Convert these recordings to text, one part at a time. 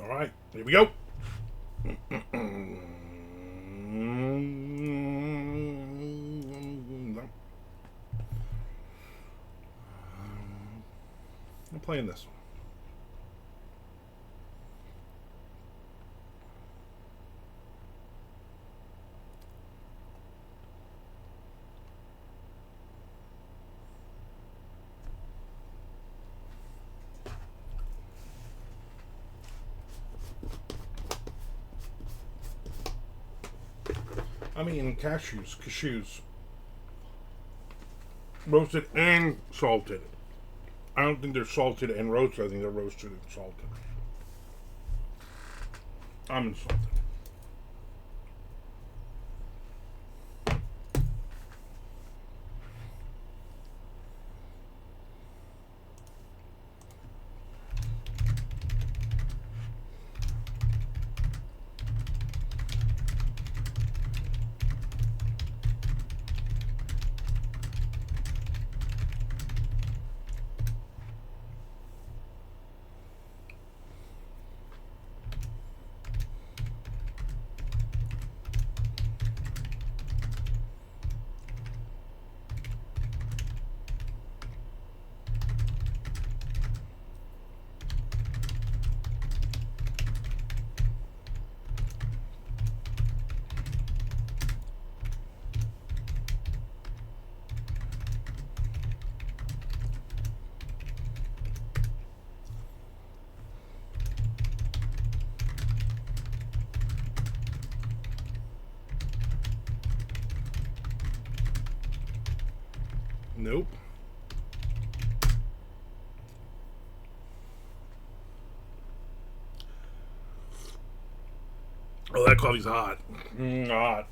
All right, here we go. I'm playing this one. I'm eating cashews, roasted and salted. I don't think they're salted and roasted. I think they're roasted and salted. I'm salted. Nope. Oh, that coffee's hot. Hot.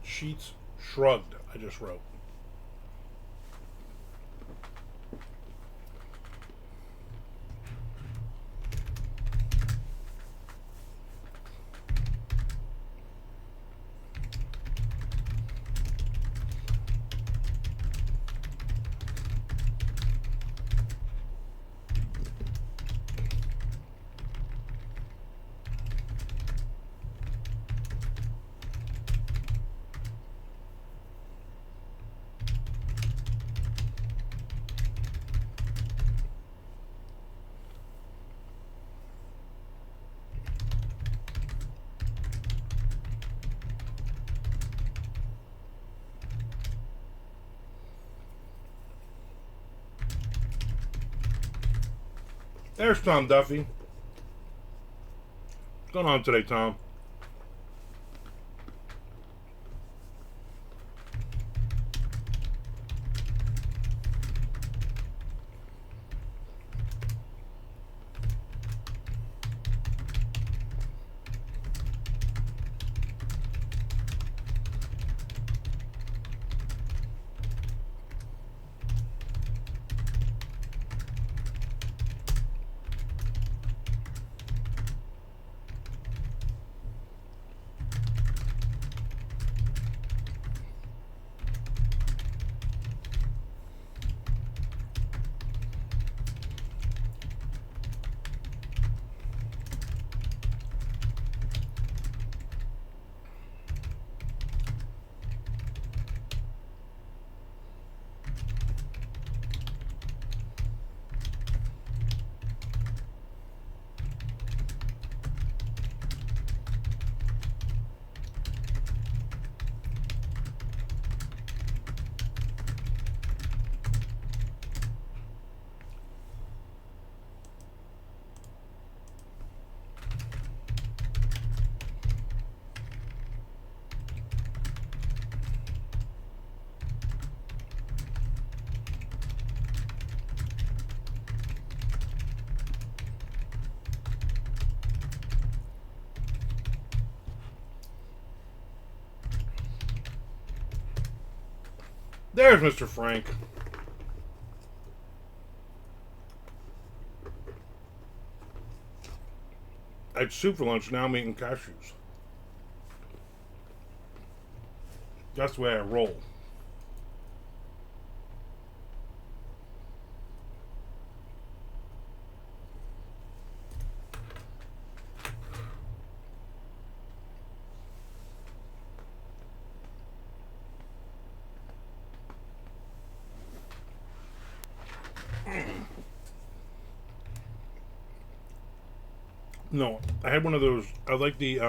Sheets shrugged. I just wrote. There's Tom Duffy. What's going on today, Tom? There's Mr. Frank. I had soup for lunch, now I'm eating cashews. That's the way I roll. No, I had one of those. I like the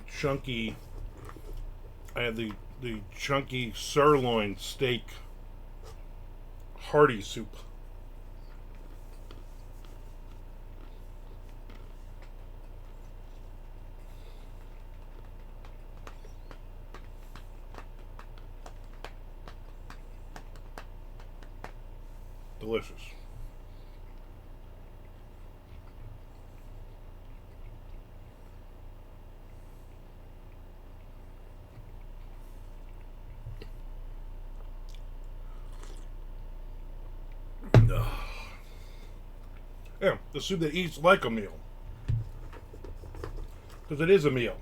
chunky. I had the chunky sirloin steak hearty soup. Delicious. Yeah, the soup that eats like a meal. Because it is a meal.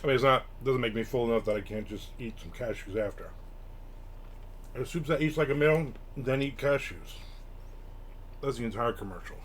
I mean, doesn't make me full enough that I can't just eat some cashews after. The soup that eats like a meal, then eat cashews. That's the entire commercial.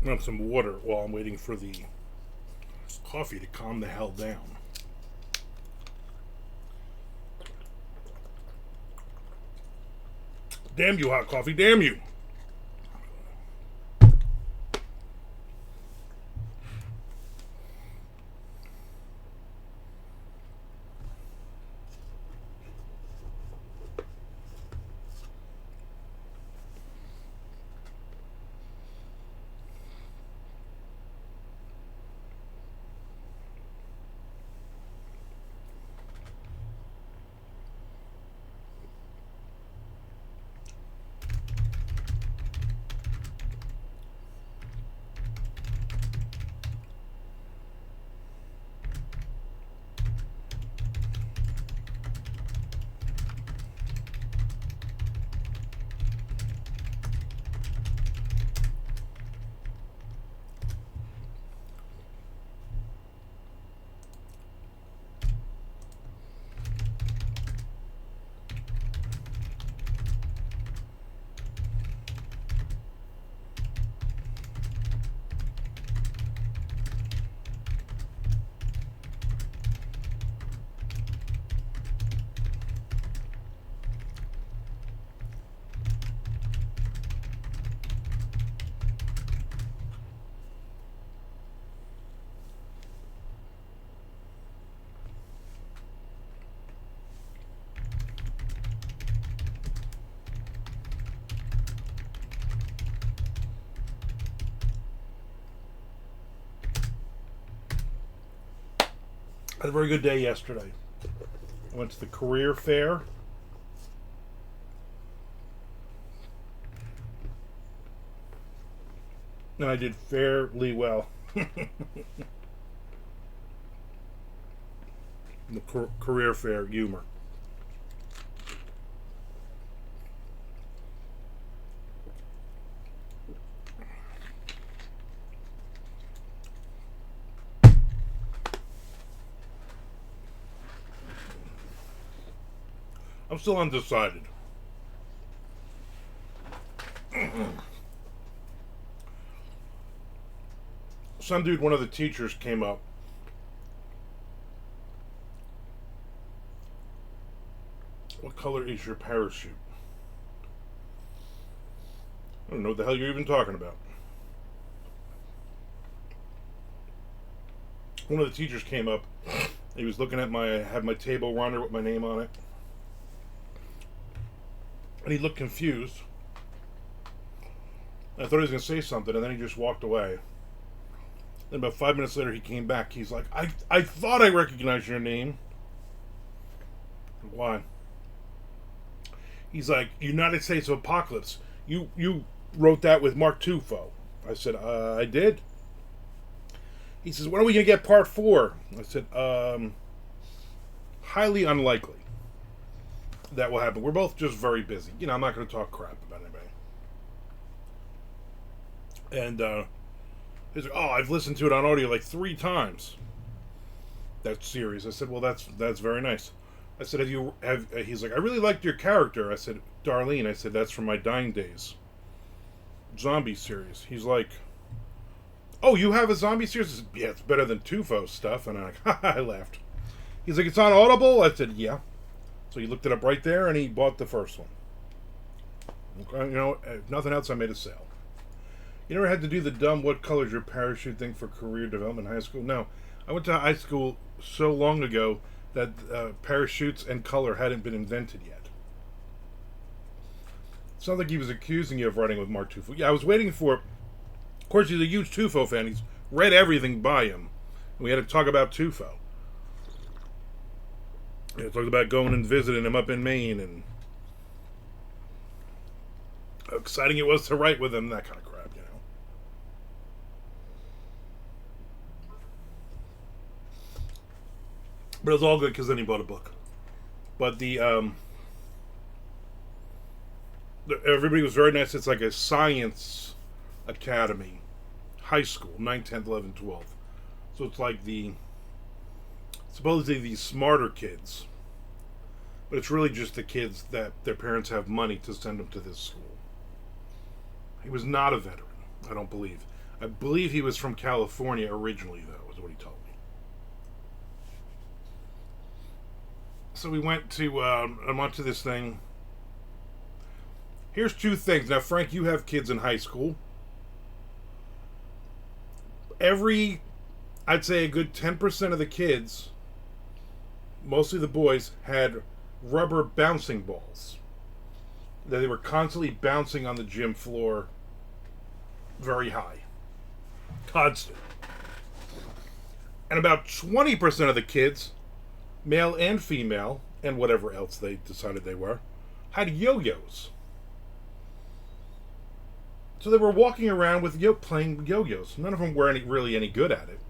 I want some water while I'm waiting for the coffee to calm the hell down. Damn you, hot coffee, damn you! I had a very good day yesterday. I went to the career fair. And I did fairly well. The career fair humor. I'm still undecided. Some dude, one of the teachers, came up. What color is your parachute? I don't know what the hell you're even talking about. One of the teachers came up. He was looking at I had my table runner with my name on it. And he looked confused. I thought he was going to say something, and then he just walked away. Then about 5 minutes later, he came back. He's like, I thought I recognized your name. Why? He's like, United States of Apocalypse. You wrote that with Mark Tufo. I said, I did. He says, when are we going to get part 4? I said, highly unlikely that will happen. We're both just very busy. You know, I'm not going to talk crap about anybody. And he's like, oh, I've listened to it on audio like 3 times. That series. I said, well, that's very nice. I said, he's like, I really liked your character. I said, Darlene. I said, that's from my Dying Days zombie series. He's like, oh, you have a zombie series? I said, yeah, it's better than Tufo stuff. And I'm like, I laughed. He's like, it's on Audible? I said, yeah. So he looked it up right there, and he bought the first one. Okay, you know, if nothing else, I made a sale. You never had to do the dumb, what color's your parachute thing for career development in high school? No. I went to high school so long ago that parachutes and color hadn't been invented yet. It sounds like he was accusing you of writing with Mark Tufo. Yeah, I was waiting for... Of course, he's a huge Tufo fan. He's read everything by him. We had to talk about Tufo. We talked about going and visiting him up in Maine and how exciting it was to write with him, that kind of crap, you know. But it was all good because then he bought a book. But everybody was very nice. It's like a science academy, high school, 9th, 10th, 11th, 12th. So it's like supposedly the smarter kids. But it's really just the kids that their parents have money to send them to this school. He was not a veteran, I don't believe. I believe he was from California originally, though, is what he told me. So we went to this thing. Here's 2 things. Now, Frank, you have kids in high school. I'd say a good 10% of the kids, mostly the boys, had rubber bouncing balls that they were constantly bouncing on the gym floor very high. Constant. And about 20% of the kids, male and female, and whatever else they decided they were, had yo-yos. So they were walking around with playing yo-yos. None of them were really any good at it.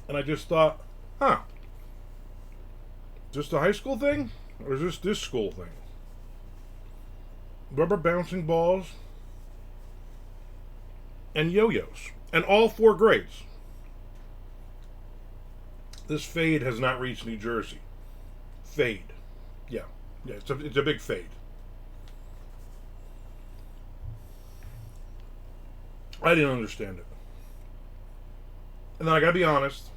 And I just thought, just a high school thing? Or is this school thing? Rubber bouncing balls and yo-yos. And all 4 grades. This fade has not reached New Jersey. Fade. Yeah, it's a big fade. I didn't understand it. And then I gotta be honest,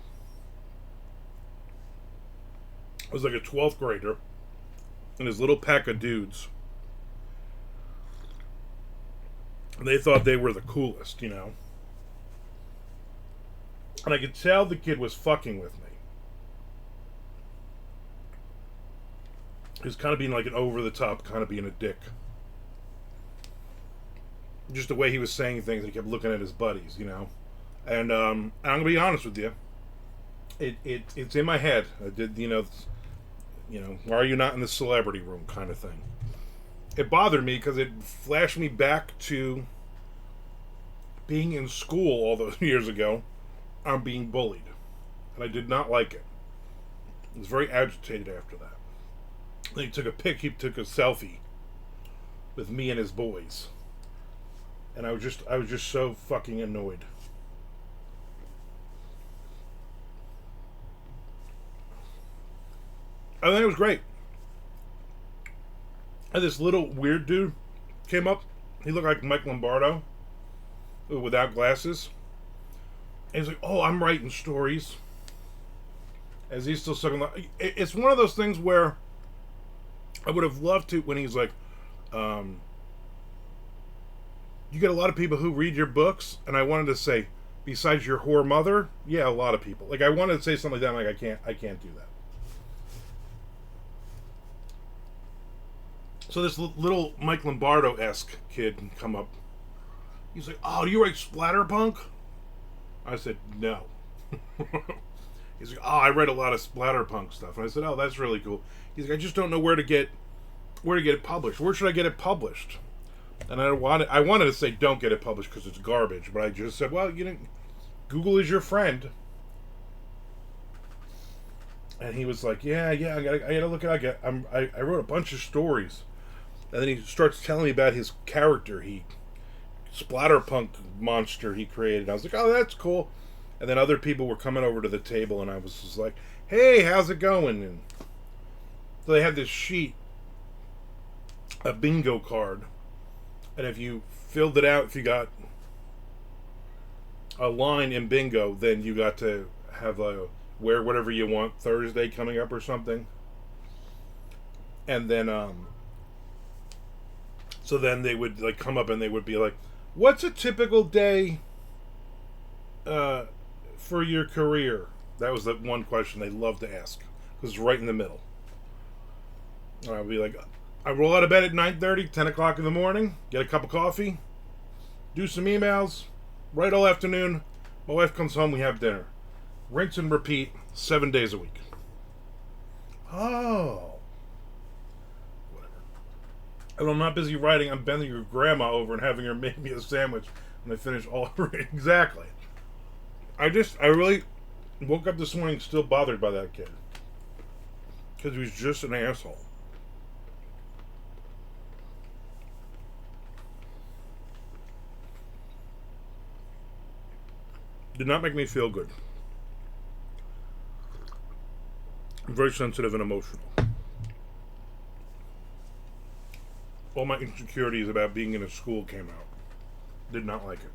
I was like a 12th grader, and his little pack of dudes, and they thought they were the coolest, you know. And I could tell the kid was fucking with me. He was kind of being like an over-the-top, kind of being a dick. Just the way he was saying things, he kept looking at his buddies, you know. And I'm gonna be honest with you. It's in my head. I did, you know, why are you not in the celebrity room kind of thing. It bothered me because it flashed me back to being in school all those years ago. I'm being bullied, and I did not like it. I was very agitated after that. Then he took a selfie with me and his boys. And I was just so fucking annoyed. I think it was great. And this little weird dude came up. He looked like Mike Lombardo without glasses. And he's like, "Oh, I'm writing stories." As he's still sucking. It's one of those things where I would have loved to, when he's like, you get a lot of people who read your books, and I wanted to say, besides your whore mother, yeah, a lot of people. Like, I wanted to say something like that, like, I can't do that. So this little Mike Lombardo-esque kid can come up. He's like, "Oh, do you write splatterpunk?" I said, "No." He's like, "Oh, I read a lot of splatterpunk stuff." And I said, "Oh, that's really cool." He's like, "I just don't know where to get it published. Where should I get it published?" And I wanted to say, "Don't get it published because it's garbage," but I just said, "Well, Google is your friend." And he was like, "Yeah, I gotta look at it. I wrote a bunch of stories." And then he starts telling me about his character, splatterpunk monster he created. I was like, "Oh, that's cool." And then other people were coming over to the table, and I was just like, "Hey, how's it going?" And so they had this sheet, a bingo card, and if you filled it out, if you got a line in bingo, then you got to have wear whatever you want Thursday coming up or something. And then so then they would like come up and they would be like, "What's a typical day for your career?" That was the one question they loved to ask, because it's right in the middle. I'd be like, "I roll out of bed at 9:30, 10 o'clock in the morning, get a cup of coffee, do some emails, write all afternoon. My wife comes home, we have dinner. Rinse and repeat 7 days a week." Oh. And I'm not busy writing, I'm bending your grandma over and having her make me a sandwich when I finish all exactly. I really woke up this morning still bothered by that kid. Because he was just an asshole. Did not make me feel good. I'm very sensitive and emotional. All my insecurities about being in a school came out. Did not like it.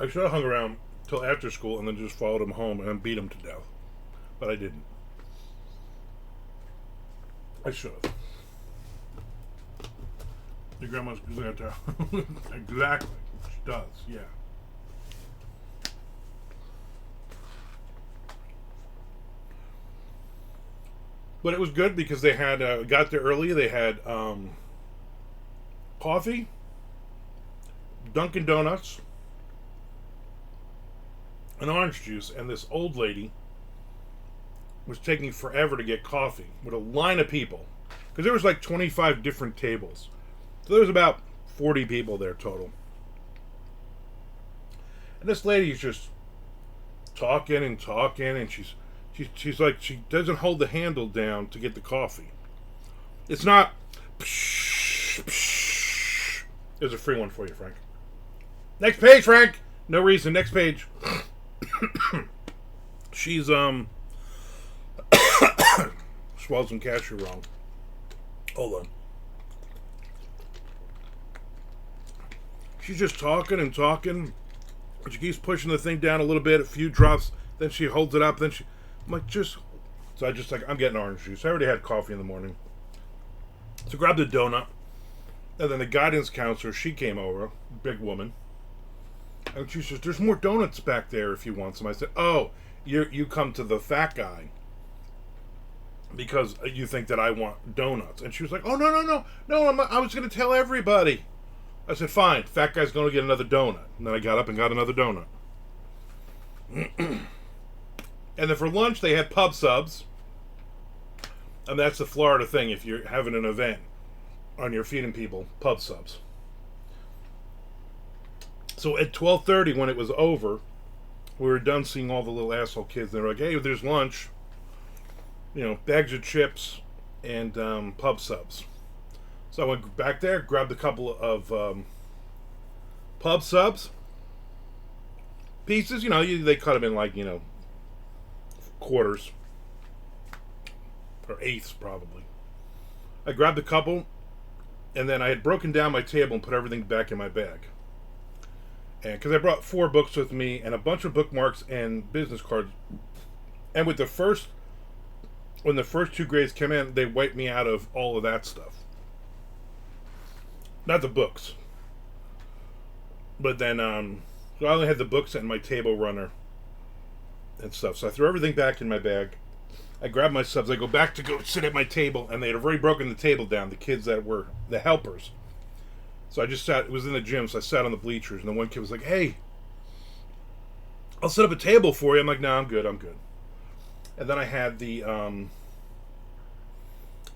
I should have hung around till after school and then just followed him home and beat him to death. But I didn't. I should have. Your grandma's going to tell. Exactly. She does, yeah. But it was good because they had got there early. They had coffee, Dunkin' Donuts, an orange juice, and this old lady was taking forever to get coffee with a line of people, because there was like 25 different tables, so there was about 40 people there total. And this lady's just talking and talking, and she's like, she doesn't hold the handle down to get the coffee. It's not. There's a free one for you, Frank. Next page, Frank. No reason. Next page. She's swallowed some cashew wrong. Hold on. She's just talking and talking. She keeps pushing the thing down a little bit, a few drops. Then she holds it up. I'm like, so I just like, I'm getting orange juice. I already had coffee in the morning. So grabbed a donut. And then the guidance counselor, she came over, big woman. And she says, "There's more donuts back there if you want some." I said, "Oh, you come to the fat guy because you think that I want donuts." And she was like, "Oh, no, I was going to tell everybody." I said, "Fine, fat guy's going to get another donut." And then I got up and got another donut. And then for lunch, they had pub subs. And that's the Florida thing. If you're having an event and you're feeding people, pub subs. So at 12:30, when it was over, we were done seeing all the little asshole kids. They were like, "Hey, there's lunch. Bags of chips and pub subs." So I went back there, grabbed a couple of pub subs pieces. They cut them in like, quarters. or eighths probably. I grabbed a couple, and then I had broken down my table and put everything back in my bag. And because I brought 4 books with me and a bunch of bookmarks and business cards, and with when the first 2 grades came in, they wiped me out of all of that stuff. Not the books, but then so I only had the books and my table runner and stuff. So I threw everything back in my bag. I grabbed my subs. I go back to go sit at my table, and they had already broken the table down. The kids that were the helpers. So I just sat. It was in the gym, so I sat on the bleachers, and the one kid was like, "Hey, I'll set up a table for you." I'm like, "No, I'm good. I'm good." And then I had the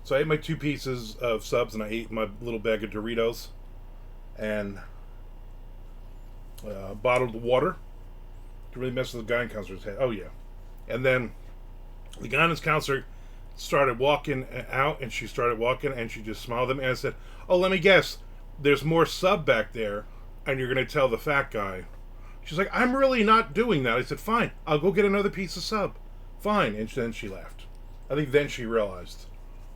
so I ate my 2 pieces of subs, and I ate my little bag of Doritos, and bottled water to really mess with the guidance counselor's head. Oh yeah, and then the guidance counselor started walking out, and she started walking, and she just smiled at me, and I said, "Oh, let me guess, there's more sub back there, and you're going to tell the fat guy." She's like, "I'm really not doing that." I said, "Fine, I'll go get another piece of sub." Fine, and then she laughed. I think then she realized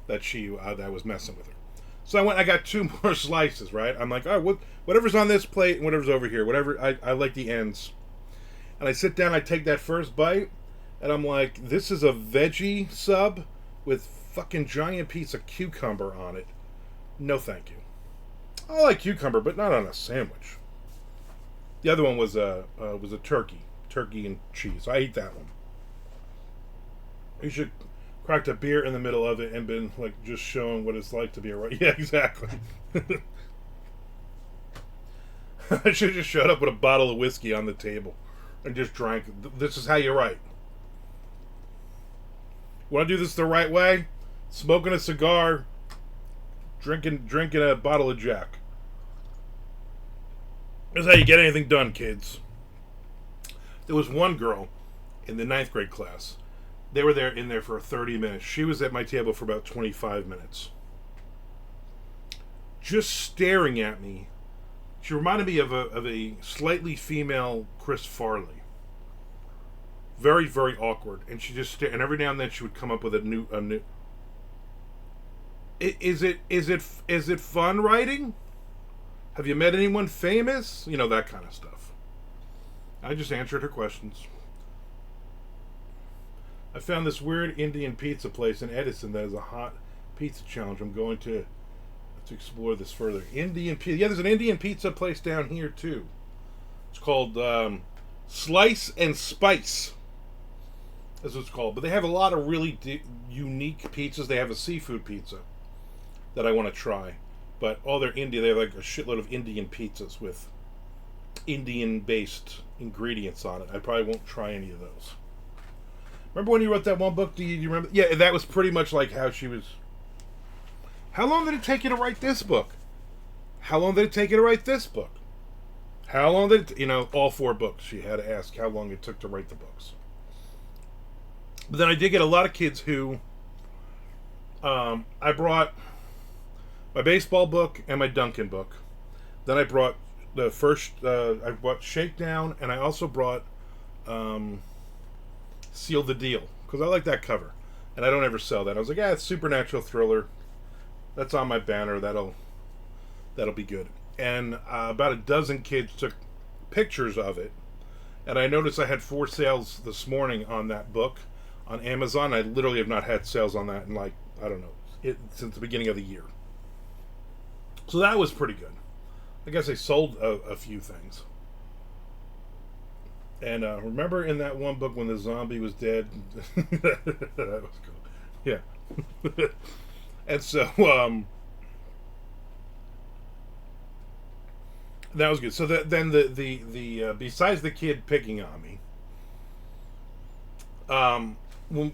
that that I was messing with her. So I got 2 more slices, right? I'm like, "Oh, whatever's on this plate and whatever's over here, whatever, I like the ends." And I sit down, I take that first bite, and I'm like, "This is a veggie sub with fucking giant piece of cucumber on it. No thank you. I like cucumber, but not on a sandwich." The other one was a turkey and cheese. I ate that one. You should cracked a beer in the middle of it and been like just showing what it's like to be a right. Yeah, exactly. I should have just showed up with a bottle of whiskey on the table and just drank. This is how you write. Want to do this the right way? Smoking a cigar, drinking a bottle of Jack. That's how you get anything done, kids. There was one girl in the 9th grade class. They were in there for 30 minutes. She was at my table for about 25 minutes. Just staring at me. She reminded me of a slightly female Chris Farley. Very, very awkward. And she just stared, and every now and then she would come up with a new. Is it fun writing? Have you met anyone famous? You know, that kind of stuff. I just answered her questions. I found this weird Indian pizza place in Edison that is a hot pizza challenge. I'm going to explore this further. Indian pizza. Yeah, there's an Indian pizza place down here too. It's called Slice and Spice. That's what it's called. But they have a lot of really unique pizzas. They have a seafood pizza that I want to try. But all their India, they have like a shitload of Indian pizzas with Indian-based ingredients on it. I probably won't try any of those. Remember when you wrote that one book? Do you remember? Yeah, that was pretty much like how she was. How long did it take you to write this book? How long did it take you to write this book? How long did it, all 4 books. She had to ask how long it took to write the books. But then I did get a lot of kids who, I brought my baseball book and my Duncan book. Then I brought I brought Shakedown, and I also brought, Seal the Deal, because I like that cover, and I don't ever sell that. I was like, it's supernatural thriller. That's on my banner. That'll be good. And about a dozen kids took pictures of it, and I noticed I had 4 sales this morning on that book on Amazon. I literally have not had sales on that in since the beginning of the year. So that was pretty good. I guess I sold a few things. And remember in that one book when the zombie was dead? That was cool. Yeah. And so, that was good. So then the besides the kid picking on me,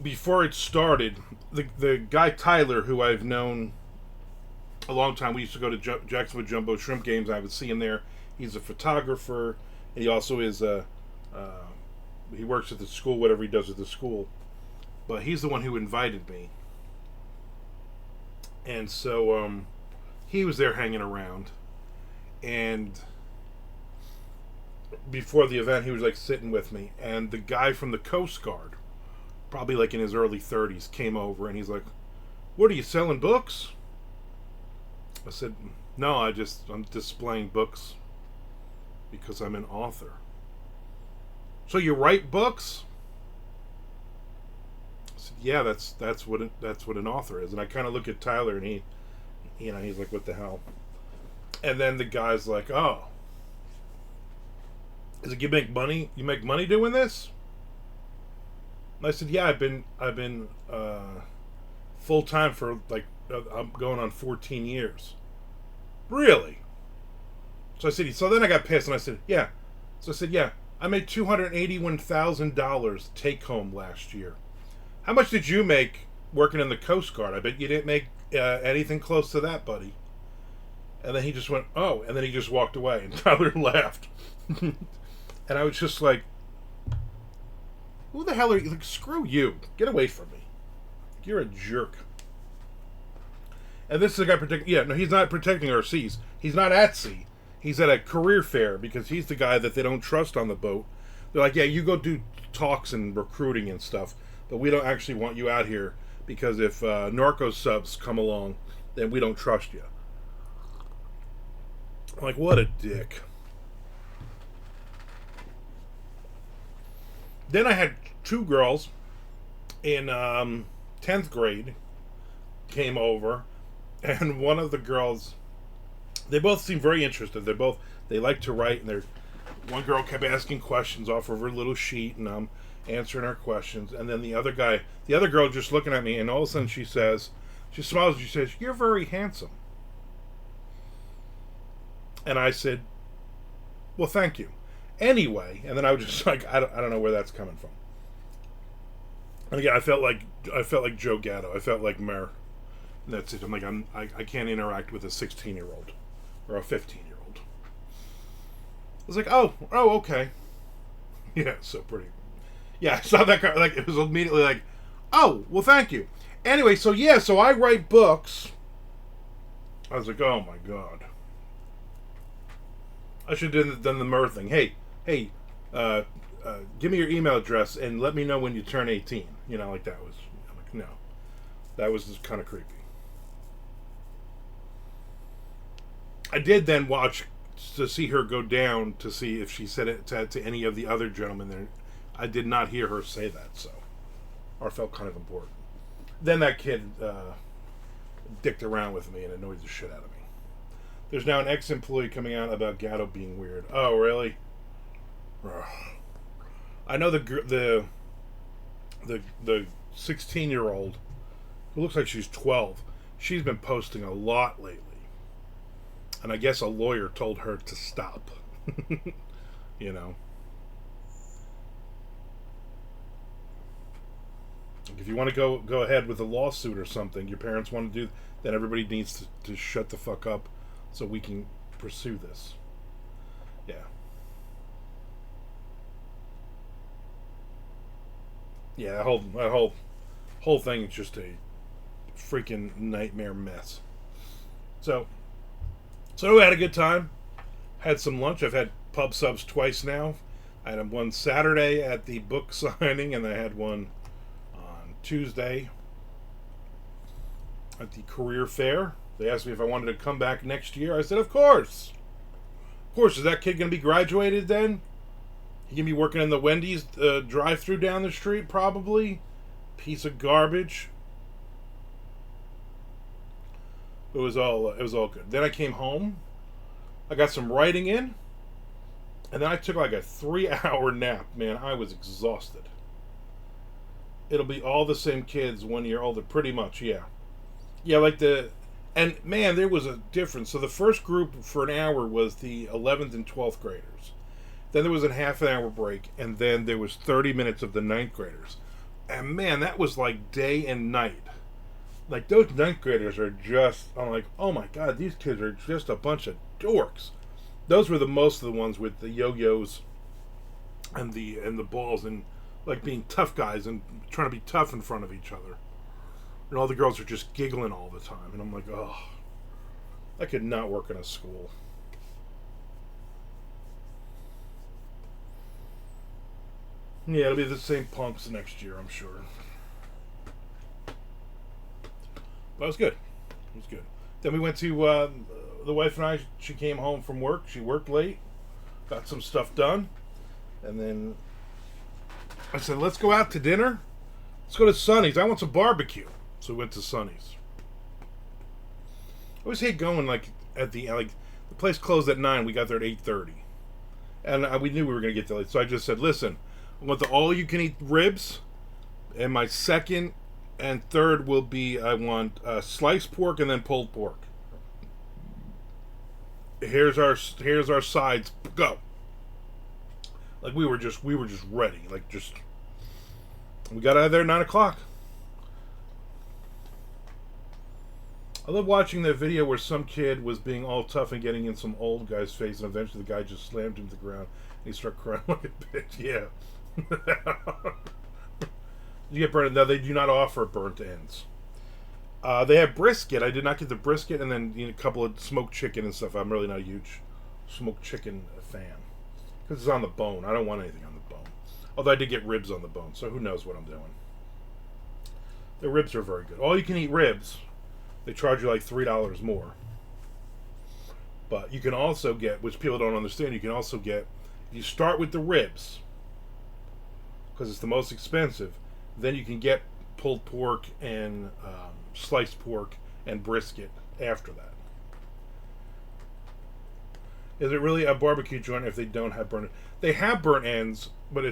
before it started, the guy Tyler, who I've known a long time, we used to go to Jacksonville Jumbo Shrimp games. I would see him there. He's a photographer. He also is he works at the school, whatever he does at the school. But he's the one who invited me. And so he was there hanging around. And before the event, he was like sitting with me. And the guy from the Coast Guard, probably like in his early 30s, came over and he's like, What are you selling books? I said, no, I'm displaying books because I'm an author. So you write books? I said, yeah, that's what an author is. And I kind of look at Tyler, and he's like, what the hell? And then the guy's like, oh, is it you make money? You make money doing this? And I said, yeah, I've been full time for like I'm going on 14 years. Really? So then I got pissed, and I said, yeah. So I said, yeah, I made $281,000 take home last year. How much did you make working in the Coast Guard? I bet you didn't make anything close to that, buddy. And then he just went, oh, and then he just walked away, and Tyler laughed. And I was just like, who the hell are you? Like, screw you. Get away from me. You're a jerk. And this is the guy protecting... Yeah, no, he's not protecting our seas. He's not at sea. He's at a career fair because he's the guy that they don't trust on the boat. They're like, yeah, you go do talks and recruiting and stuff, but we don't actually want you out here because if narco subs come along, then we don't trust you. I'm like, what a dick. Then I had two girls in 10th grade came over, and one of the girls, they both seemed very interested. They like to write, and one girl kept asking questions off of her little sheet, and I'm answering her questions. And then the other girl just looking at me, and all of a sudden she smiles, and she says, "You're very handsome." And I said, "Well, thank you." Anyway, and then I was just like, I don't know where that's coming from. And again, I felt like Joe Gatto. I felt like Mer. And that's it. I'm like, I can't interact with a 16-year-old or a 15-year-old. I was like, oh, okay. Yeah, so pretty. Yeah, I saw that guy, like, it was immediately like, oh, well, thank you. Anyway, so I write books. I was like, oh my God. I should have done the Mer thing. Hey, give me your email address and let me know when you turn 18. You know, like that was, I'm like, no. That was just kind of creepy. I did then watch to see her go down to see if she said it to any of the other gentlemen there. I did not hear her say that, so. Or felt kind of important. Then that kid dicked around with me and annoyed the shit out of me. There's now an ex-employee coming out about Gatto being weird. Oh, really? Ugh. I know the 16-year-old who looks like she's 12. She's been posting a lot lately. And I guess a lawyer told her to stop. You know. If you want to go ahead with a lawsuit or something, your parents want to do, then everybody needs to shut the fuck up so we can pursue this. Yeah. Yeah, that whole thing is just a freaking nightmare mess. So I had a good time. Had some lunch. I've had pub subs twice now. I had one Saturday at the book signing, and I had one on Tuesday at the career fair. They asked me if I wanted to come back next year. I said, of course. Of course. Is that kid going to be graduated then? He going to be working in the Wendy's drive-thru down the street, probably. Piece of garbage. It was all good. Then I came home. I got some writing in. And then I took like a 3-hour nap. Man, I was exhausted. It'll be all the same kids 1 year older, pretty much, yeah. Yeah, and man, there was a difference. So the first group for an hour was the 11th and 12th graders. Then there was a half an hour break, and then there was 30 minutes of the 9th graders. And man, that was like day and night. Like, those 9th graders are just, I'm like, oh my God, these kids are just a bunch of dorks. Those were most of the ones with the yo-yos and the balls and like being tough guys and trying to be tough in front of each other. And all the girls are just giggling all the time. And I'm like, oh, I could not work in a school. Yeah, it'll be the same punks next year, I'm sure. But it was good. It was good. Then we went to the wife and I. She came home from work. She worked late, got some stuff done, and then I said, "Let's go out to dinner. Let's go to Sonny's. I want some barbecue." So we went to Sonny's. I always hate going at the place closed at 9. We got there at 8:30, and we knew we were going to get there late. So I just said, "Listen, I want the all-you-can-eat ribs, and my second and third will be I want sliced pork and then pulled pork. Here's our sides. Go." Like we were just ready. We got out of there at 9:00. I love watching that video where some kid was being all tough and getting in some old guy's face, and eventually the guy just slammed him to the ground and he started crying like a bitch. Yeah. You get burnt. Now they do not offer burnt ends. They have brisket. I did not get the brisket, and then a couple of smoked chicken and stuff. I'm really not a huge smoked chicken fan because it's on the bone. I don't want anything on the bone. Although I did get ribs on the bone, so who knows what I'm doing. The ribs are very good. All you can eat ribs. They charge you like $3 more. But you can also get, which people don't understand, you can also get, you start with the ribs because it's the most expensive. Then you can get pulled pork and sliced pork and brisket after that. Is it really a barbecue joint if they don't have burnt ends? They have burnt ends, but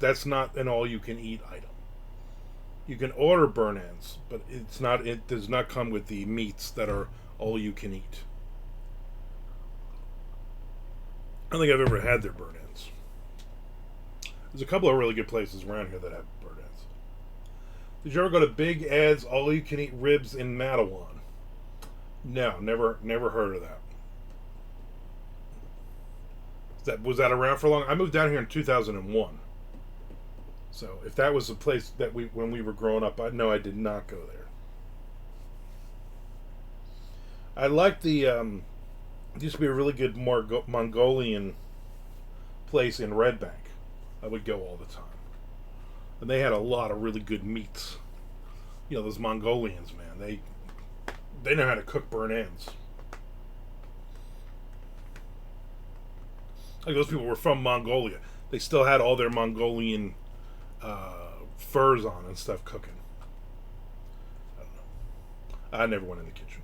that's not an all-you-can-eat item. You can order burnt ends, but it does not come with the meats that are all you can eat. I don't think I've ever had their burnt ends. There's a couple of really good places around here that have burnt ends. Did you ever go to Big Ed's all you can eat ribs in Mattawan? No, never heard of that. Was that around for long? I moved down here in 2001. So if that was a place that when we were growing up, no, I did not go there. I liked the it used to be a really good Mongolian place in Red Bank. I would go all the time, and they had a lot of really good meats. Those Mongolians, man, they know how to cook burnt ends. Like those people were from Mongolia. They still had all their Mongolian furs on and stuff cooking. I don't know. I never went in the kitchen.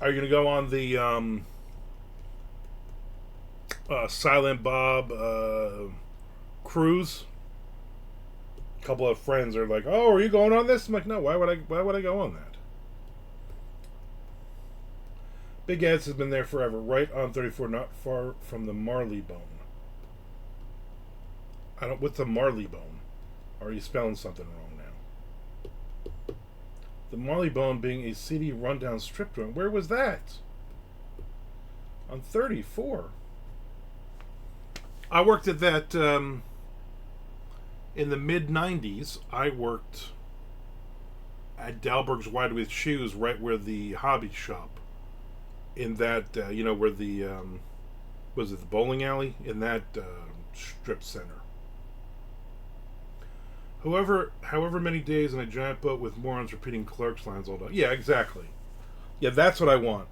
Are you going to go on the Silent Bob cruise? A couple of friends are like, "Oh, are you going on this?" I'm like, "No. Why would I go on that?" Big Ed's has been there forever, right on 34, not far from the Marleybone. What's the Marleybone? Or are you spelling something wrong now? The Marleybone being a seedy, rundown strip joint. Where was that? On 34. I worked at that in the mid-90s. I worked at Dalberg's Wide With Shoes, right where the hobby shop. In that, where the, was it the bowling alley? In that strip center. However many days in a giant boat with morons repeating clerks lines all day. Yeah, exactly. Yeah, that's what I want.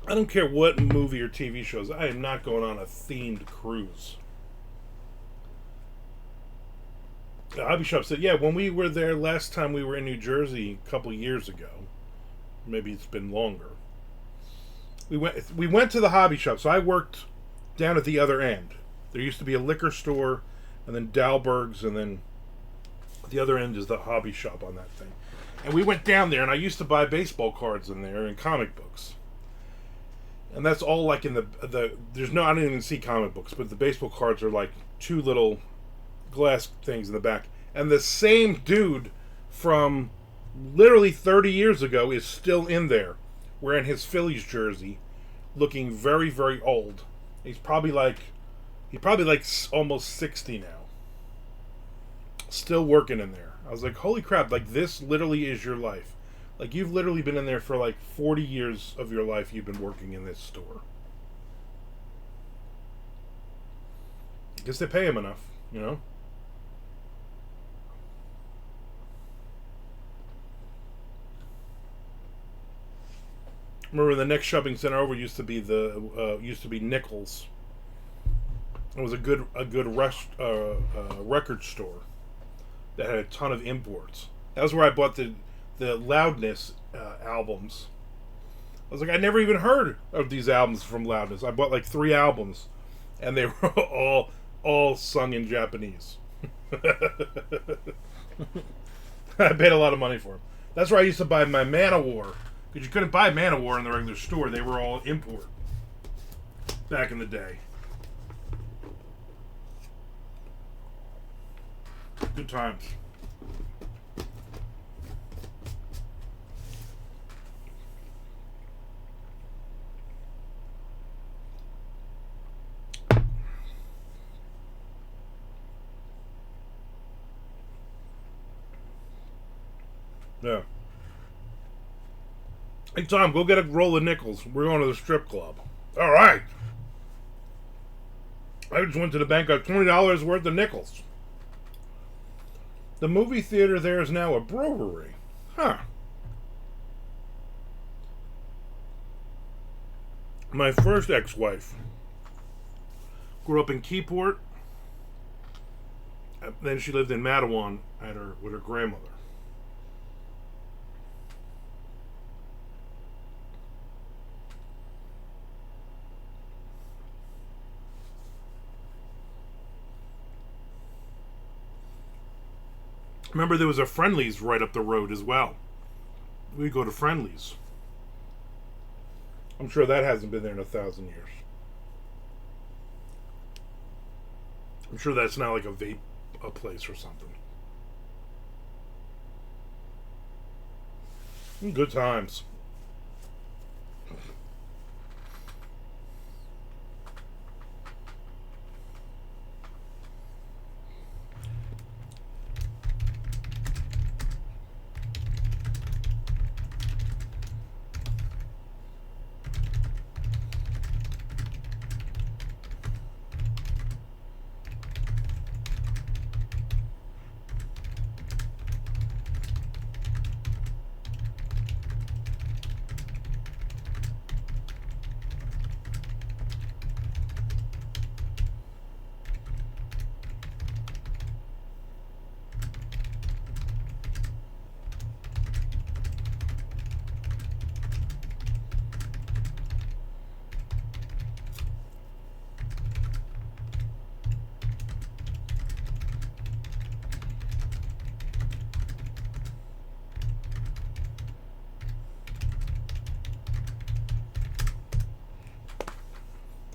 I don't care what movie or TV shows. I am not going on a themed cruise. The hobby shop said, yeah, when we were there last time we were in New Jersey a couple years ago, maybe it's been longer, we went to the hobby shop. So I worked down at the other end. There used to be a liquor store, and then Dalberg's, and then the other end is the hobby shop on that thing. And we went down there, and I used to buy baseball cards in there and comic books. And that's all like in there's no, I didn't even see comic books, but the baseball cards are like two little glass things in the back. And the same dude from literally 30 years ago is still in there, wearing his Phillies jersey, looking very, very old. He's probably like almost 60 now. Still working in there. I was like, holy crap, like this literally is your life. Like, you've literally been in there for like 40 years of your life. You've been working in this store. I guess they pay him enough, you know? Remember, the next shopping center over used to be Nichols. It was a good record store that had a ton of imports. That was where I bought the Loudness albums. I was like, I never even heard of these albums from Loudness. I bought like 3 albums, and they were all sung in Japanese. I paid a lot of money for them. That's where I used to buy my Manowar, because you couldn't buy Manowar in the regular store. They were all import back in the day. Good times. Yeah. Hey, Tom, go get a roll of nickels. We're going to the strip club. All right. I just went to the bank, got $20 worth of nickels. The movie theater there is now a brewery. Huh. My first ex-wife grew up in Keyport. Then she lived in Matawan with her grandmother. Remember, there was a Friendly's right up the road as well. We go to Friendly's. I'm sure that hasn't been there in 1,000 years. I'm sure that's now like a vape place or something. Good times.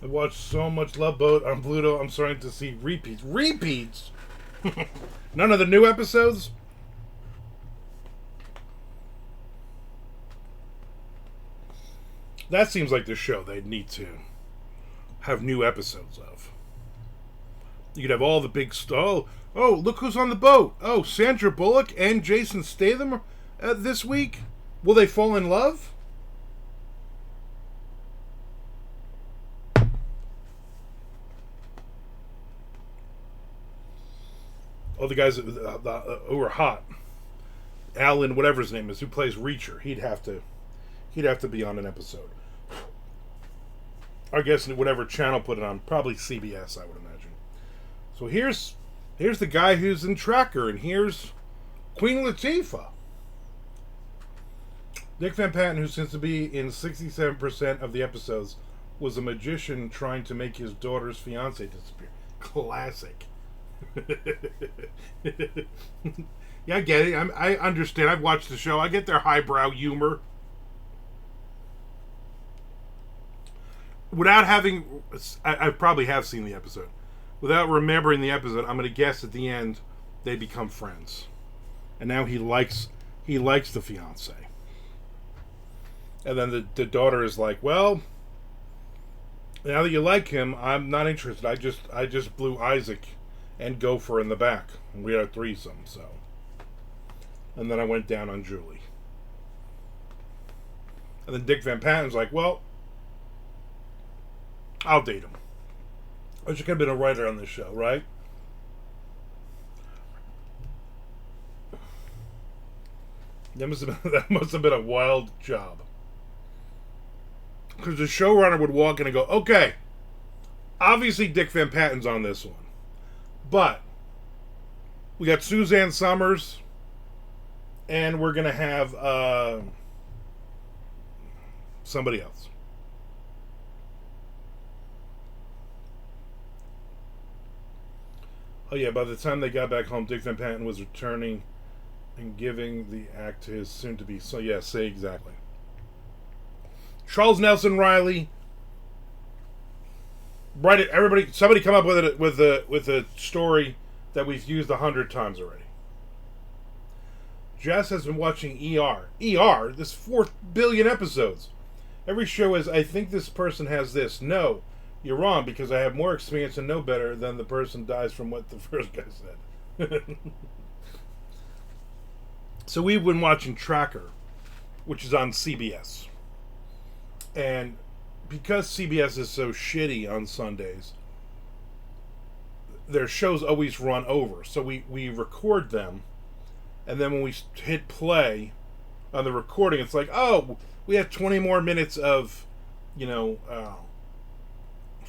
I watched so much Love Boat on Pluto, I'm starting to see repeats. Repeats? None of the new episodes? That seems like the show they'd need to have new episodes of. You could have all the big Oh, look who's on the boat. Oh, Sandra Bullock and Jason Statham this week. Will they fall in love? Oh, the guys who are hot. Alan, whatever his name is, who plays Reacher. He'd have to be on an episode. I guess whatever channel put it on, probably CBS, I would imagine. So here's the guy who's in Tracker, and here's Queen Latifah. Dick Van Patten, who seems to be in 67% of the episodes, was a magician trying to make his daughter's fiance disappear. Classic. Yeah, I get it. I understand. I've watched the show. I get their highbrow humor. Without having... I probably have seen the episode. Without remembering the episode, I'm going to guess at the end they become friends. And now he likes the fiance. And then the daughter is like, well, now that you like him, I'm not interested. I just blew Isaac and Gopher in the back. And we had a threesome, so. And then I went down on Julie. And then Dick Van Patten's like, well, I'll date him. I should have been a writer on this show, right? That must have been a wild job. Because the showrunner would walk in and go, okay, obviously Dick Van Patten's on this one. But we got Suzanne Summers, and we're going to have somebody else. Oh yeah, by the time they got back home, Dick Van Patten was returning and giving the act to his soon-to-be son. Yeah, say exactly. Charles Nelson Riley. Write it. Everybody, somebody come up with it with a story that we've used 100 times already. Jess has been watching ER. ER. This 4 billion episodes. Every show is, I think this person has this. No, you're wrong, because I have more experience and know better than the person dies from what the first guy said. So we've been watching Tracker, which is on CBS. And because CBS is so shitty on Sundays, their shows always run over. So we record them, and then when we hit play on the recording, it's like, oh, we have 20 more minutes of,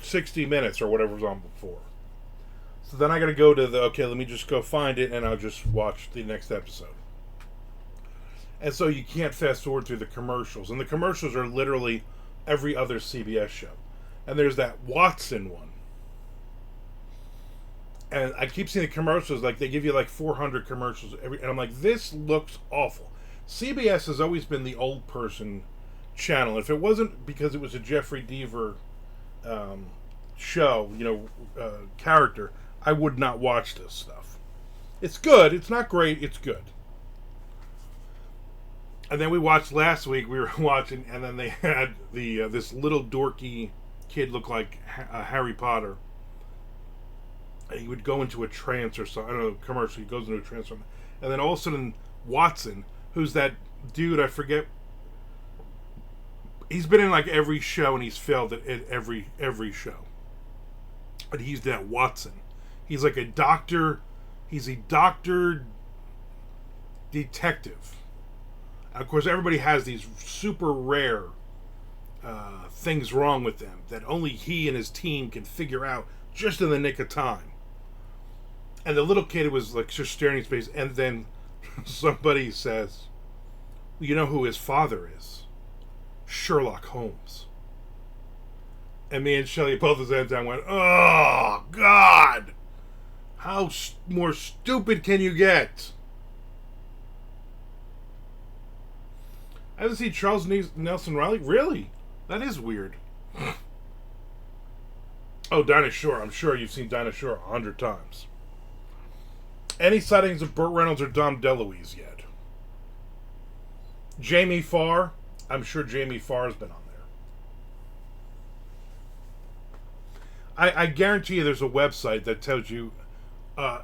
60 minutes or whatever was on before. So then I got to go to okay, let me just go find it, and I'll just watch the next episode. And so you can't fast forward through the commercials. And the commercials are literally every other CBS show. And there's that Watson one. And I keep seeing the commercials, like they give you like 400 commercials and I'm like, this looks awful. CBS has always been the old person channel. If it wasn't because it was a Jeffrey Deaver show, character, I would not watch this stuff. It's good. It's not great. It's good. And then we watched last week. We were watching, and then they had the this little dorky kid look like Harry Potter. And he would go into a trance or something. I don't know, commercial. He goes into a trance, and then all of a sudden Watson, who's that dude? I forget. He's been in like every show, and he's failed at every show. But he's that Watson. He's like a doctor. He's a doctor detective. Of course, everybody has these super rare things wrong with them that only he and his team can figure out just in the nick of time. And the little kid was like just staring in space, and then somebody says, well, you know who his father is? Sherlock Holmes. And me and Shelly both at the same time went, oh, God! How more stupid can you get? I haven't seen Charles Nelson Riley. Really? That is weird. Oh, Dinah Shore. I'm sure you've seen Dinah Shore 100 times. Any sightings of Burt Reynolds or Dom DeLuise yet? Jamie Farr. I'm sure Jamie Farr's been on there. I guarantee you there's a website that tells you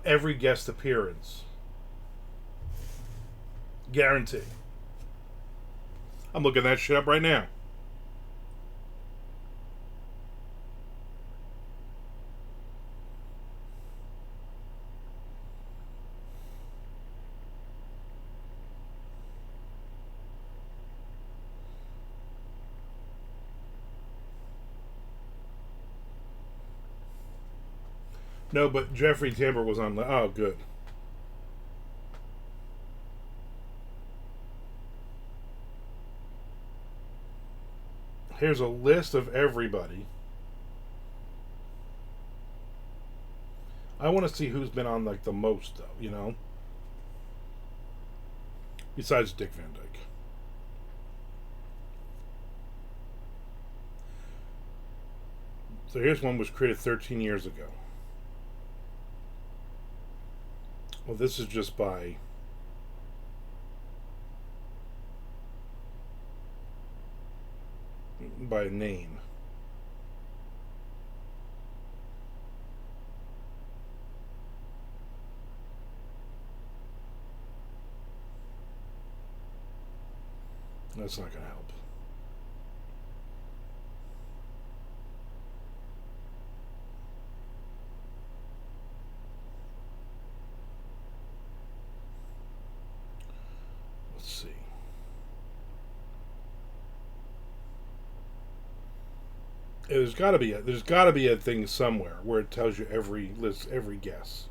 every guest appearance. Guarantee. I'm looking that shit up right now. No, but Jeffrey Tambor was on. Oh, good. Here's a list of everybody. I want to see who's been on like the most, though. Besides Dick Van Dyke. So here's one was created 13 years ago. Well, this is just by name. That's not going to help. There's got to be a thing somewhere where it tells you every guess.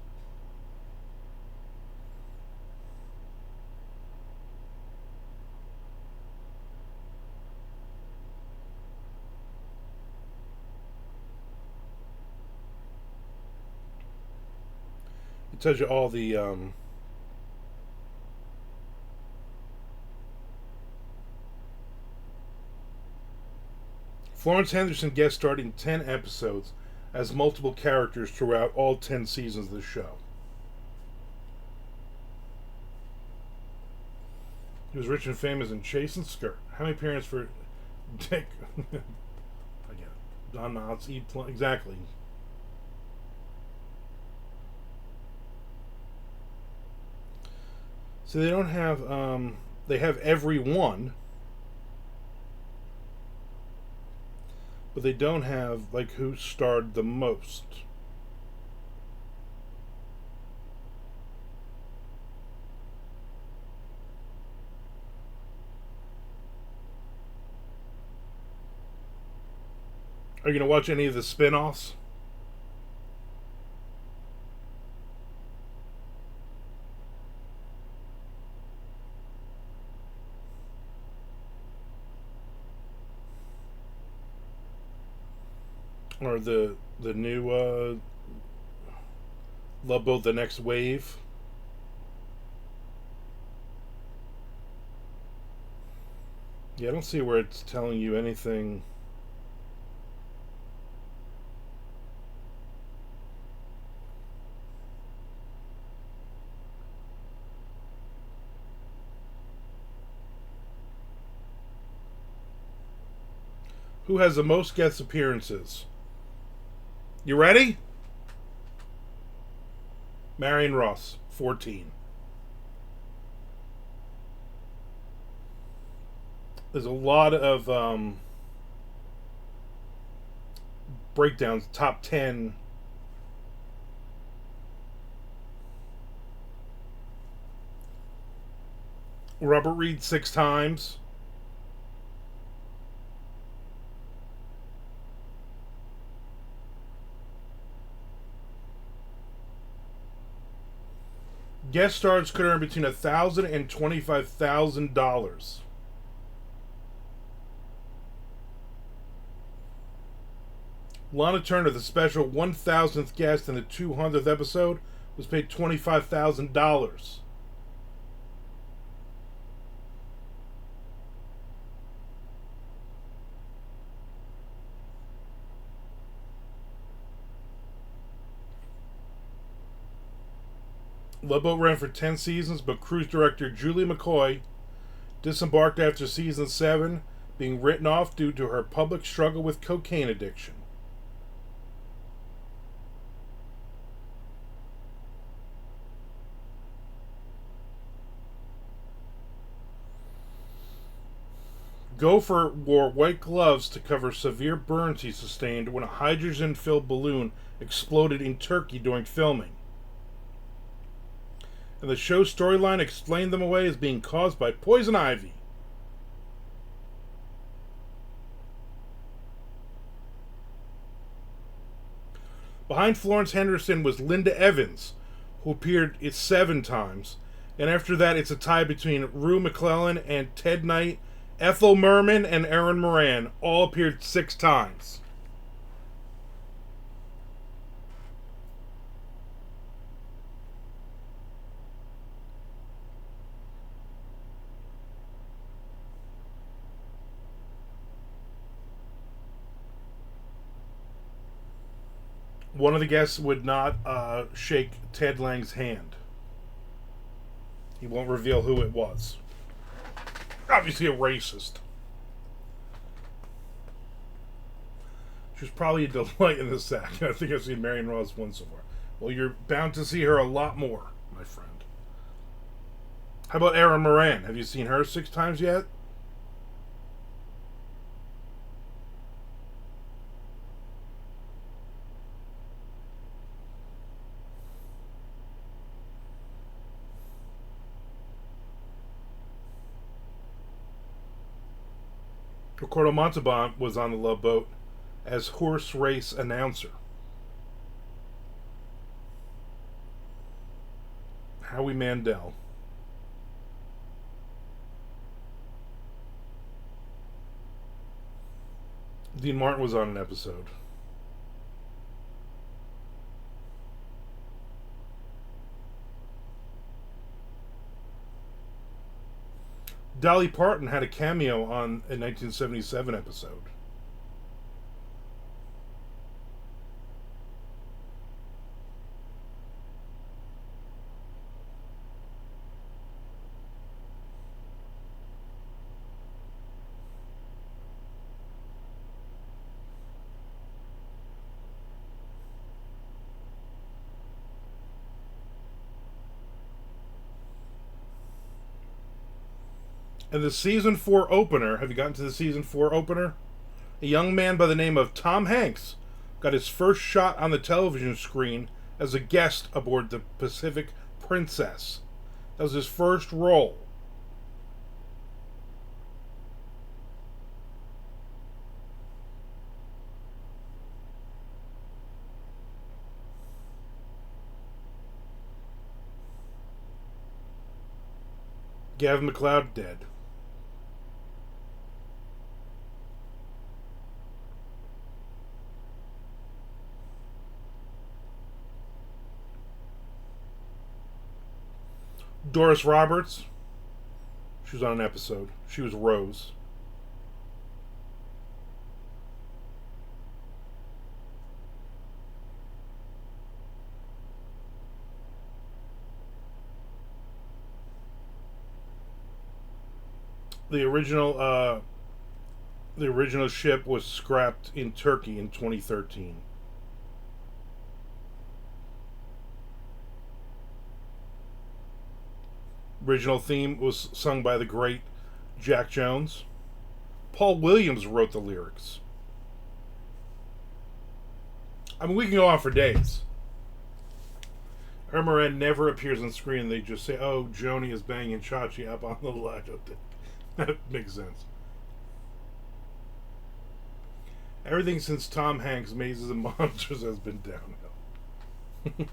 It tells you all the Florence Henderson guest starred in 10 episodes as multiple characters throughout all 10 seasons of the show. He was rich and famous in Chase and Skirt. How many parents for Dick? I get it. Don Knotts, exactly. So they don't have. They have every one, but they don't have like who starred the most. Are you gonna watch any of the spin-offs? Or the new Love Boat: The Next Wave? Yeah, I don't see where it's telling you anything. Who has the most guest appearances? You ready? Marion Ross, 14. There's a lot of breakdowns, top 10. Robert Reed 6 times. Guest stars could earn between $1,000 and $25,000. Lana Turner, the special 1,000th guest in the 200th episode, was paid $25,000. Love Boat ran for 10 seasons, but cruise director Julie McCoy disembarked after season 7, being written off due to her public struggle with cocaine addiction. Gopher wore white gloves to cover severe burns he sustained when a hydrogen-filled balloon exploded in Turkey during filming. And the show's storyline explained them away as being caused by poison ivy. Behind Florence Henderson was Linda Evans, who appeared 7 times. And after that, it's a tie between Rue McClellan and Ted Knight. Ethel Merman and Erin Moran all appeared 6 times. One of the guests would not shake Ted Lang's hand. He won't reveal who it was. Obviously a racist. She was probably a delight in the sack. I think I've seen Marion Ross once so far. Well, you're bound to see her a lot more, my friend. How about Erin Moran? Have you seen her 6 times yet? Ricardo Montalban was on the Love Boat as horse race announcer. Howie Mandel. Dean Martin was on an episode. Dolly Parton had a cameo on a 1977 episode. And the season 4 opener, have you gotten to the season 4 opener? A young man by the name of Tom Hanks got his first shot on the television screen as a guest aboard the Pacific Princess. That was his first role. Gavin MacLeod dead. Doris Roberts. She was on an episode. She was Rose. The original ship was scrapped in Turkey in 2013. Original theme was sung by the great Jack Jones. Paul Williams wrote the lyrics. I mean, we can go on for days. Irma never appears on screen. They just say, "Oh, Joni is banging Chachi up on the ledge." That makes sense. Everything since Tom Hanks' Mazes and Monsters has been downhill.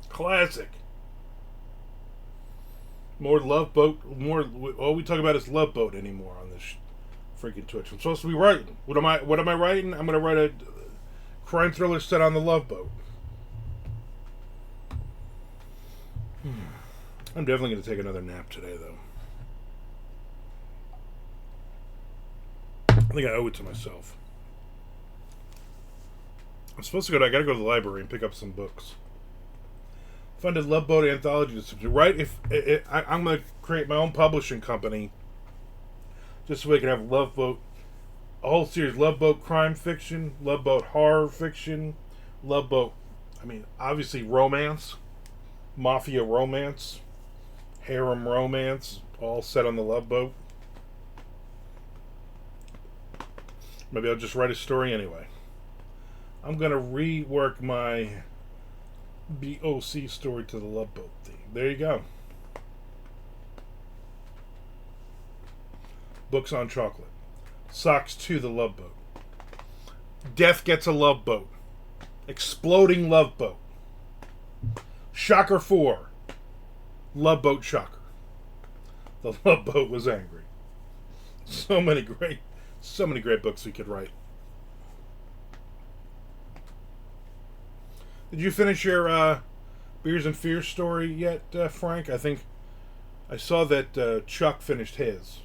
Classic. More Love Boat. All we talk about is Love Boat anymore on this freaking Twitch. I'm supposed to be writing. What am I writing? I'm going to write a crime thriller set on the Love Boat. I'm definitely going to take another nap today, though. I think I owe it to myself. I'm supposed to I gotta go to the library and pick up some books. Funded Love Boat anthology distribution. Right? I'm going to create my own publishing company, just so we can have Love Boat, a whole series: Love Boat crime fiction, Love Boat horror fiction, Love Boat. I mean, obviously romance, mafia romance, harem romance, all set on the Love Boat. Maybe I'll just write a story anyway. I'm going to rework my BOC story to the Love Boat theme. There you go. Books on chocolate. Socks to the Love Boat. Death gets a Love Boat. Exploding Love Boat. Shocker 4. Love Boat Shocker. The Love Boat was angry. So many great books we could write. Did you finish your Beers and Fears story yet, Frank? I think I saw that Chuck finished his.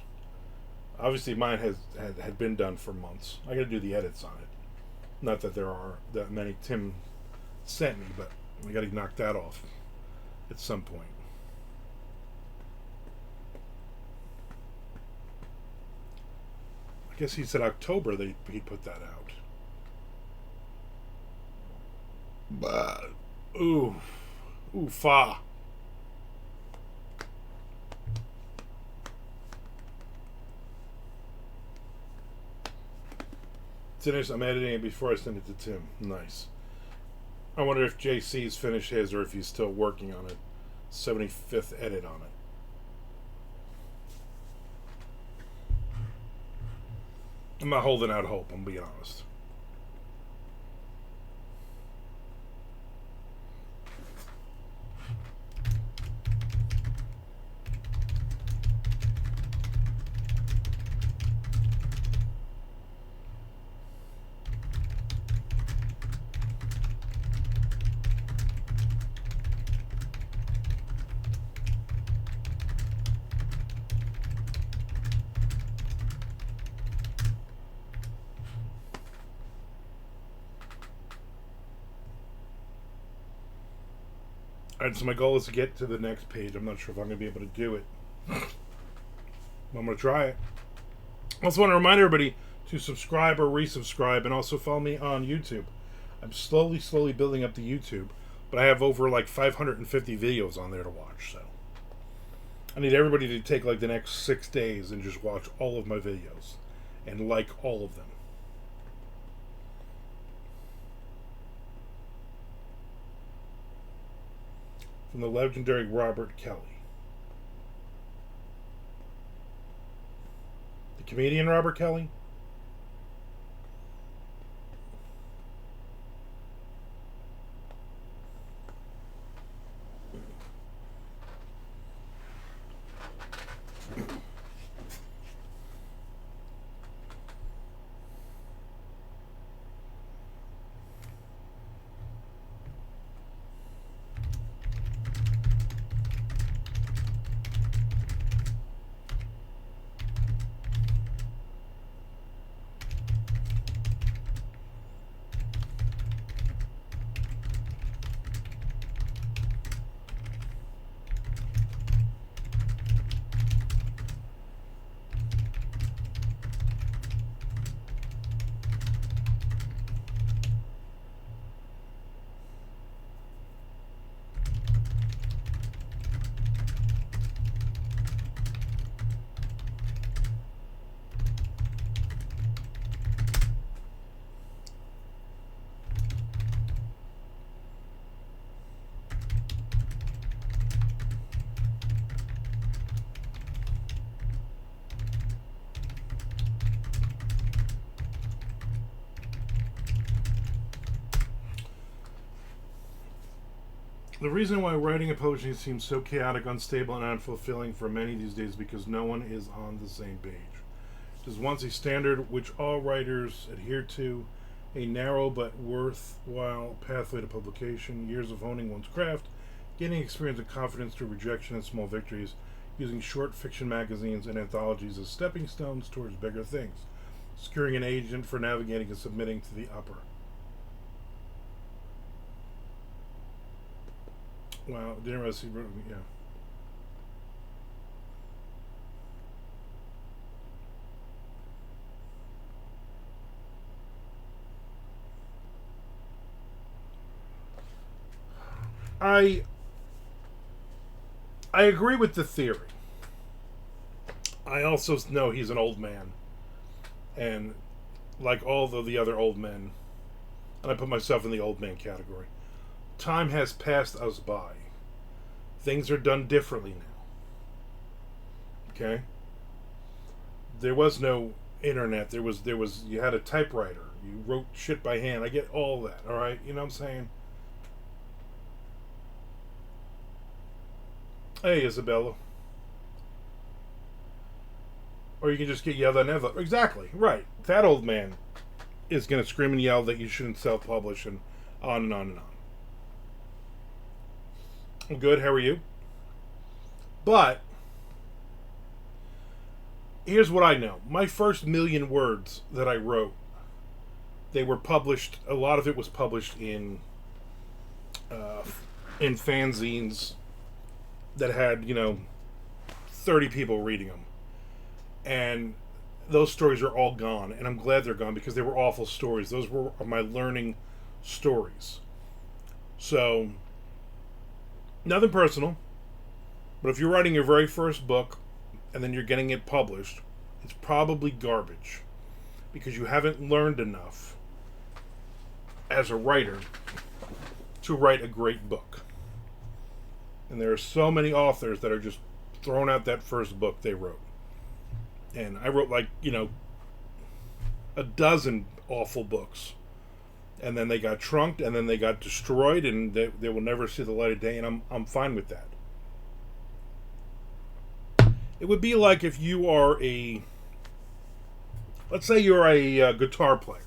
Obviously, mine had been done for months. I got to do the edits on it. Not that there are that many Tim sent me, but we got to knock that off at some point. I guess he said October he put that out. But fa. Finished. I'm editing it before I send it to Tim. Nice. I wonder if JC's finished his or if he's still working on a 75th edit on it. I'm not holding out hope, I'm being honest. Alright, so my goal is to get to the next page. I'm not sure if I'm going to be able to do it. I'm going to try it. I also want to remind everybody to subscribe or resubscribe, and also follow me on YouTube. I'm slowly building up the YouTube, but I have over like 550 videos on there to watch, so I need everybody to take like the next 6 days and just watch all of my videos and like all of them. From the legendary Robert Kelly. The comedian Robert Kelly? The reason why writing and publishing seems so chaotic, unstable, and unfulfilling for many these days is because no one is on the same page. It was once a standard which all writers adhered to, a narrow but worthwhile pathway to publication, years of honing one's craft, gaining experience and confidence through rejection and small victories, using short fiction magazines and anthologies as stepping stones towards bigger things, securing an agent for navigating and submitting to the upper. Wow, didn't realize he wrote me, yeah. I agree with the theory. I also know he's an old man. And like all of the other old men, and I put myself in the old man category, time has passed us by. Things are done differently now. Okay? There was no internet. There was you had a typewriter. You wrote shit by hand. I get all that, all right? You know what I'm saying? Hey, Isabella. Or you can just get yelled at and exactly, right. That old man is going to scream and yell that you shouldn't self-publish and on and on and on. I'm good, how are you? But here's what I know. My first 1,000,000 words that I wrote, they were published, a lot of it was published in fanzines that had, 30 people reading them. And those stories are all gone, and I'm glad they're gone because they were awful stories. Those were my learning stories. So, nothing personal, but if you're writing your very first book and then you're getting it published, it's probably garbage because you haven't learned enough as a writer to write a great book. And there are so many authors that are just throwing out that first book they wrote. And I wrote a dozen awful books. And then they got trunked, and then they got destroyed, and they will never see the light of day, and I'm fine with that. It would be like if you are let's say you're a guitar player,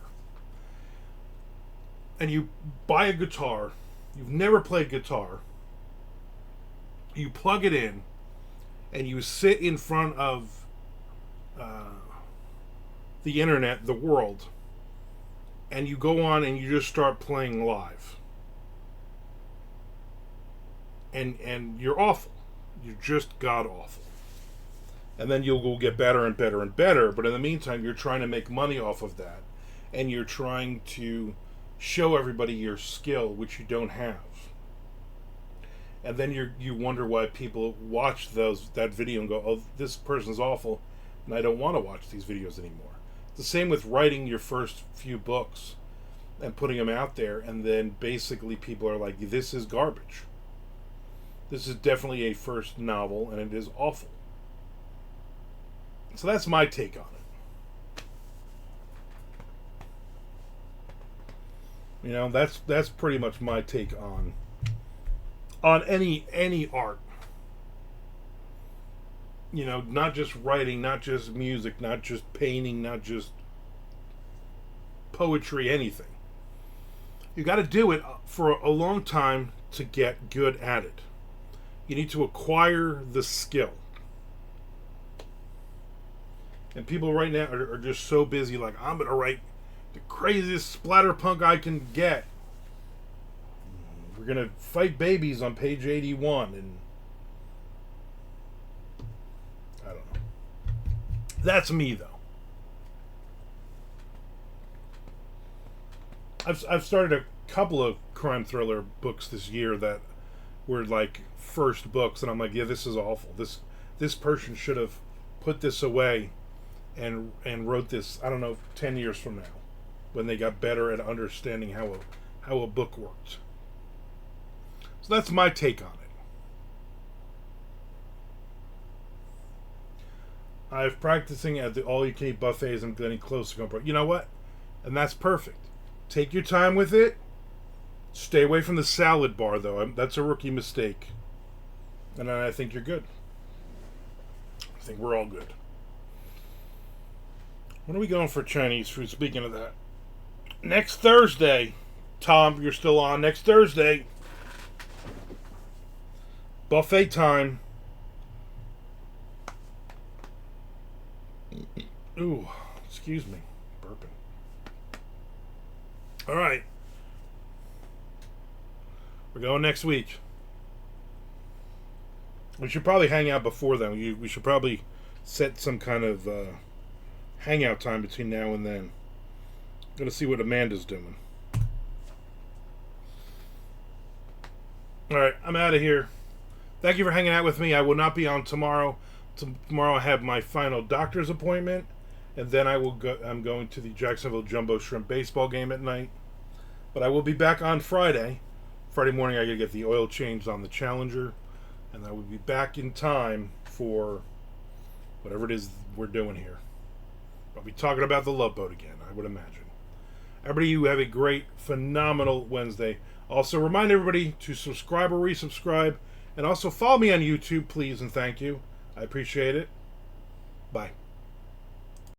and you buy a guitar, you've never played guitar, you plug it in, and you sit in front of the internet, the world, and you go on and you just start playing live. And you're awful. You're just god awful. And then you'll go get better and better and better, but in the meantime, you're trying to make money off of that. And you're trying to show everybody your skill, which you don't have. And then you wonder why people watch that video and go, oh, this person's awful, and I don't want to watch these videos anymore. The same with writing your first few books and putting them out there, and then basically people are like, this is garbage. This is definitely a first novel, and it is awful. So that's my take on it. You know, that's pretty much my take on any art. You know, not just writing, not just music, not just painting, not just poetry, anything. You got to do it for a long time to get good at it. You need to acquire the skill. And people right now are just so busy, like, I'm going to write the craziest splatterpunk I can get. We're going to fight babies on page 81, and I don't know. That's me, though. I've started a couple of crime thriller books this year that were like first books, and I'm like, yeah, this is awful. This person should have put this away and wrote this, I don't know, 10 years from now, when they got better at understanding how a book worked. So that's my take on it. I'm practicing at the all-you-can-eat buffets. I'm getting close to going, you know what? And that's perfect. Take your time with it. Stay away from the salad bar, though. That's a rookie mistake. And then I think you're good. I think we're all good. When are we going for Chinese food? Speaking of that. Next Thursday. Tom, you're still on. Next Thursday. Buffet time. Ooh, excuse me. Burping. All right. We're going next week. We should probably hang out before then. We should probably set some kind of hangout time between now and then. I'm going to see what Amanda's doing. All right, I'm out of here. Thank you for hanging out with me. I will not be on tomorrow. Tomorrow I have my final doctor's appointment, and then I'm going to the Jacksonville Jumbo Shrimp baseball game at night. But I will be back on Friday. Friday morning I got to get the oil changed on the Challenger, and I will be back in time for whatever it is we're doing here. I'll be talking about the Love Boat again, I would imagine. Everybody, you have a great, phenomenal Wednesday. Also, remind everybody to subscribe or resubscribe, and also follow me on YouTube, please, and thank you. I appreciate it. Bye.